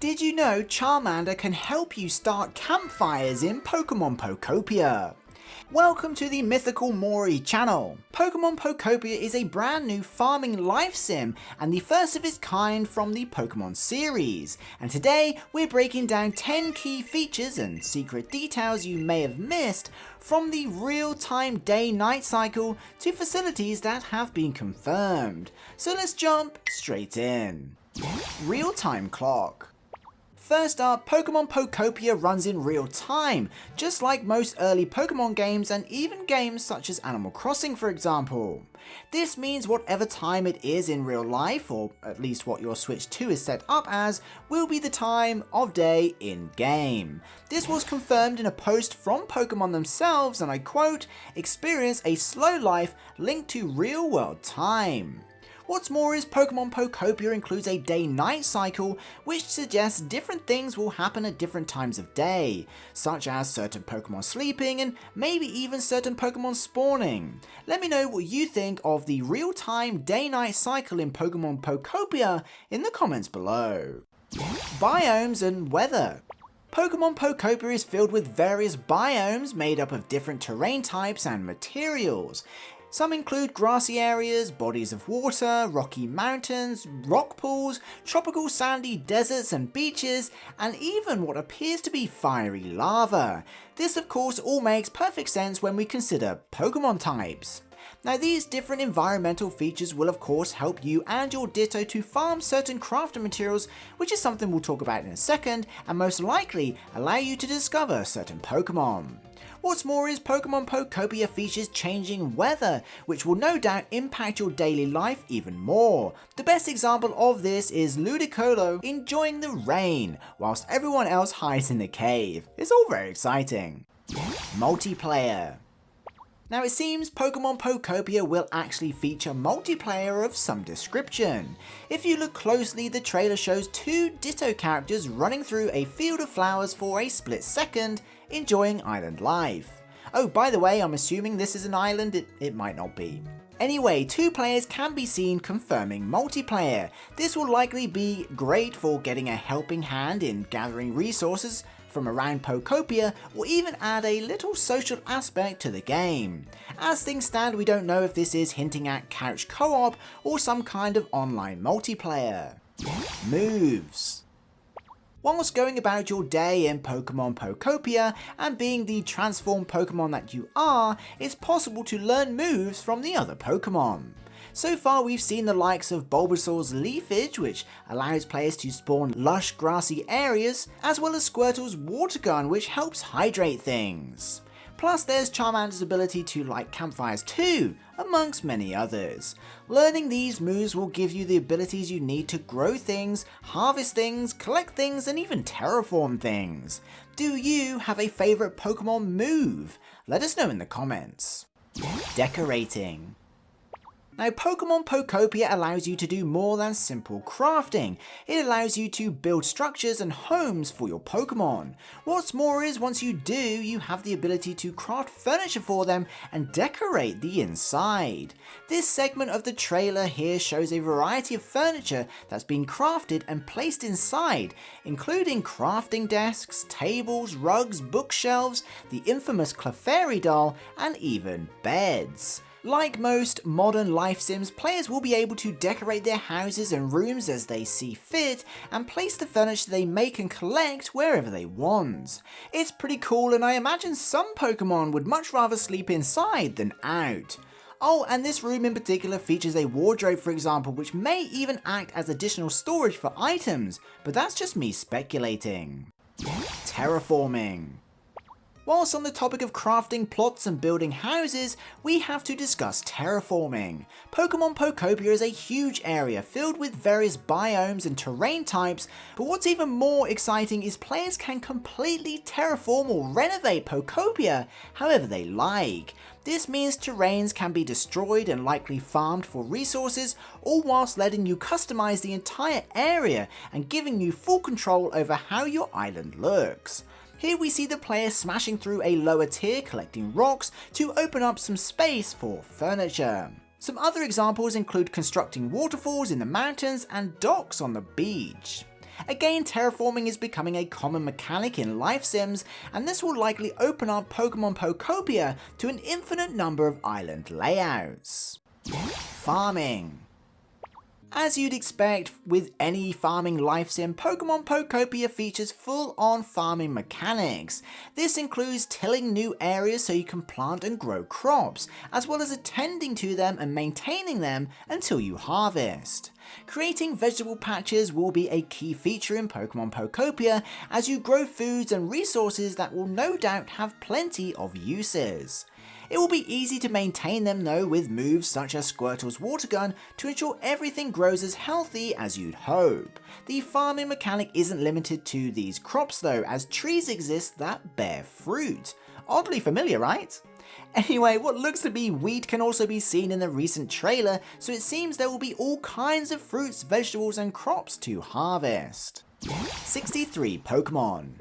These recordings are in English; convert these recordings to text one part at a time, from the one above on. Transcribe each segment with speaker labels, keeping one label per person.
Speaker 1: Did you know Charmander can help you start campfires in Pokemon Pokopia? Welcome to the Mythical Mori channel. Pokemon Pokopia is a brand new farming life sim and the first of its kind from the Pokemon series. And today we're breaking down 10 key features and secret details you may have missed from the real-time day-night cycle to facilities that have been confirmed. So let's jump straight in. Real-time clock. First up, Pokemon Pokopia runs in real time, just like most early Pokemon games and even games such as Animal Crossing for example. This means whatever time it is in real life, or at least what your Switch 2 is set up as, will be the time of day in game. This was confirmed in a post from Pokemon themselves, and I quote, "Experience a slow life linked to real world time." What's more is Pokemon Pokopia includes a day-night cycle which suggests different things will happen at different times of day, such as certain Pokemon sleeping and maybe even certain Pokemon spawning. Let me know what you think of the real-time day-night cycle in Pokemon Pokopia in the comments below. Biomes and weather. Pokemon Pokopia is filled with various biomes made up of different terrain types and materials. Some include grassy areas, bodies of water, rocky mountains, rock pools, tropical sandy deserts and beaches, and even what appears to be fiery lava. This of course all makes perfect sense when we consider Pokemon types. Now these different environmental features will of course help you and your Ditto to farm certain crafting materials, which is something we'll talk about in a second, and most likely allow you to discover certain Pokemon. What's more is Pokemon Pokopia features changing weather, which will no doubt impact your daily life even more. The best example of this is Ludicolo enjoying the rain, whilst everyone else hides in the cave. It's all very exciting. Multiplayer. Now it seems Pokemon Pokopia will actually feature multiplayer of some description. If you look closely, the trailer shows two Ditto characters running through a field of flowers for a split second, enjoying island life. Oh, by the way, I'm assuming this is an island, it might not be. Anyway, two players can be seen confirming multiplayer. This will likely be great for getting a helping hand in gathering resources from around Pokopia, or even add a little social aspect to the game. As things stand, we don't know if this is hinting at couch co-op or some kind of online multiplayer. Moves. Whilst going about your day in Pokemon Pokopia and being the transformed Pokemon that you are, it's possible to learn moves from the other Pokemon. So far we've seen the likes of Bulbasaur's Leafage, which allows players to spawn lush grassy areas, as well as Squirtle's Water Gun, which helps hydrate things. Plus there's Charmander's ability to light campfires too, amongst many others. Learning these moves will give you the abilities you need to grow things, harvest things, collect things, and even terraform things. Do you have a favourite Pokemon move? Let us know in the comments. Decorating. Now Pokemon Pokopia allows you to do more than simple crafting. It allows you to build structures and homes for your Pokemon. What's more is once you do, you have the ability to craft furniture for them and decorate the inside. This segment of the trailer here shows a variety of furniture that's been crafted and placed inside, including crafting desks, tables, rugs, bookshelves, the infamous Clefairy doll, and even beds. Like most modern life sims, players will be able to decorate their houses and rooms as they see fit and place the furniture they make and collect wherever they want. It's pretty cool, and I imagine some Pokemon would much rather sleep inside than out. Oh, and this room in particular features a wardrobe for example, which may even act as additional storage for items, but that's just me speculating. Terraforming. Whilst on the topic of crafting plots and building houses, we have to discuss terraforming. Pokemon Pokopia is a huge area filled with various biomes and terrain types, but what's even more exciting is players can completely terraform or renovate Pokopia however they like. This means terrains can be destroyed and likely farmed for resources, all whilst letting you customize the entire area and giving you full control over how your island looks. Here we see the player smashing through a lower tier collecting rocks to open up some space for furniture. Some other examples include constructing waterfalls in the mountains and docks on the beach. Again, terraforming is becoming a common mechanic in life sims, and this will likely open up Pokemon Pokopia to an infinite number of island layouts. Farming. As you'd expect with any farming life sim, Pokemon Pokopia features full-on farming mechanics. This includes tilling new areas so you can plant and grow crops, as well as attending to them and maintaining them until you harvest. Creating vegetable patches will be a key feature in Pokemon Pokopia as you grow foods and resources that will no doubt have plenty of uses. It will be easy to maintain them though with moves such as Squirtle's water gun to ensure everything grows as healthy as you'd hope. The farming mechanic isn't limited to these crops though, as trees exist that bear fruit. Oddly familiar, right? Anyway, what looks to be wheat can also be seen in the recent trailer, so it seems there will be all kinds of fruits, vegetables and crops to harvest. 63 Pokemon.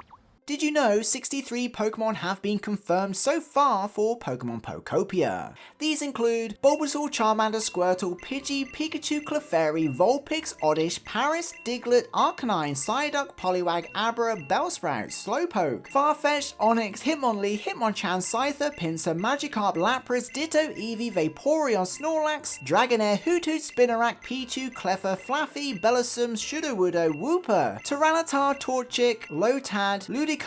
Speaker 1: Did you know 63 Pokemon have been confirmed so far for Pokemon Pokopia? These include Bulbasaur, Charmander, Squirtle, Pidgey, Pikachu, Clefairy, Vulpix, Oddish, Paris, Diglett, Arcanine, Psyduck, Poliwag, Abra, Bellsprout, Slowpoke, Farfetch'd, Onix, Hitmonlee, Hitmonchan, Scyther, Pinsir, Magikarp, Lapras, Ditto, Eevee, Vaporeon, Snorlax, Dragonair, Hoothoot, Spinarak, Pichu, Cleffa, Flaffy, Bellosum, Sudowoodo, Wooper, Tyranitar, Torchic, Lotad, Ludicolo,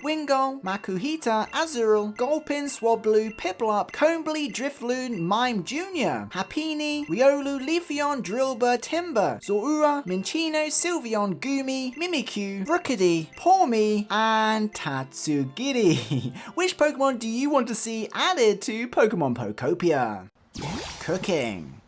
Speaker 1: Wingull, Makuhita, Azurill, Gulpin, Swablu, Piplup, Combly, Drifloon, Mime Jr., Happiny, Riolu, Leafeon, Drillbur, Timber, Zorua, Minccino, Sylveon, Goomy, Mimikyu, Rookidee, Pawmi, and Tatsugiri. Which Pokemon do you want to see added to Pokemon Pokopia? Cooking.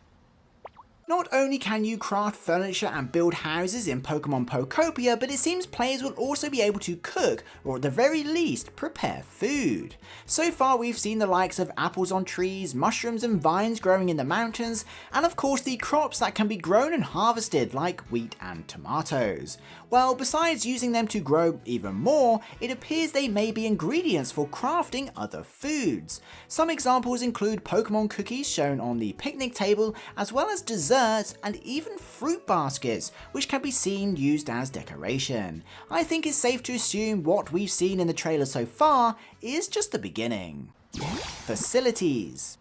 Speaker 1: Not only can you craft furniture and build houses in Pokemon Pokopia, but it seems players will also be able to cook, or at the very least, prepare food. So far we've seen the likes of apples on trees, mushrooms and vines growing in the mountains, and of course the crops that can be grown and harvested like wheat and tomatoes. Well, besides using them to grow even more, it appears they may be ingredients for crafting other foods. Some examples include Pokemon cookies shown on the picnic table, as well as desserts and even fruit baskets, which can be seen used as decoration. I think it's safe to assume what we've seen in the trailer so far is just the beginning. Facilities.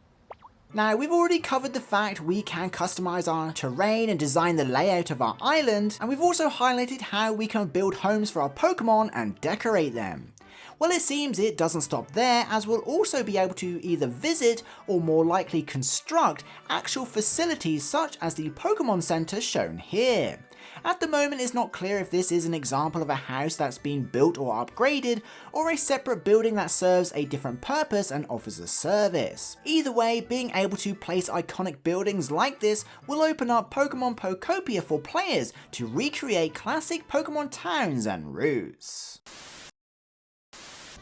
Speaker 1: Now, we've already covered the fact we can customize our terrain and design the layout of our island, and we've also highlighted how we can build homes for our Pokemon and decorate them. Well, it seems it doesn't stop there, as we'll also be able to either visit or more likely construct actual facilities such as the Pokemon Center shown here. At the moment it's not clear if this is an example of a house that's been built or upgraded, or a separate building that serves a different purpose and offers a service. Either way, being able to place iconic buildings like this will open up Pokemon Pokopia for players to recreate classic Pokemon towns and routes.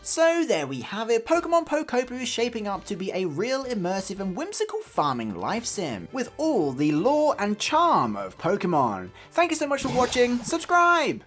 Speaker 1: So there we have it, Pokemon Pokopia is shaping up to be a real immersive and whimsical farming life sim, with all the lore and charm of Pokemon. Thank you so much for watching, subscribe!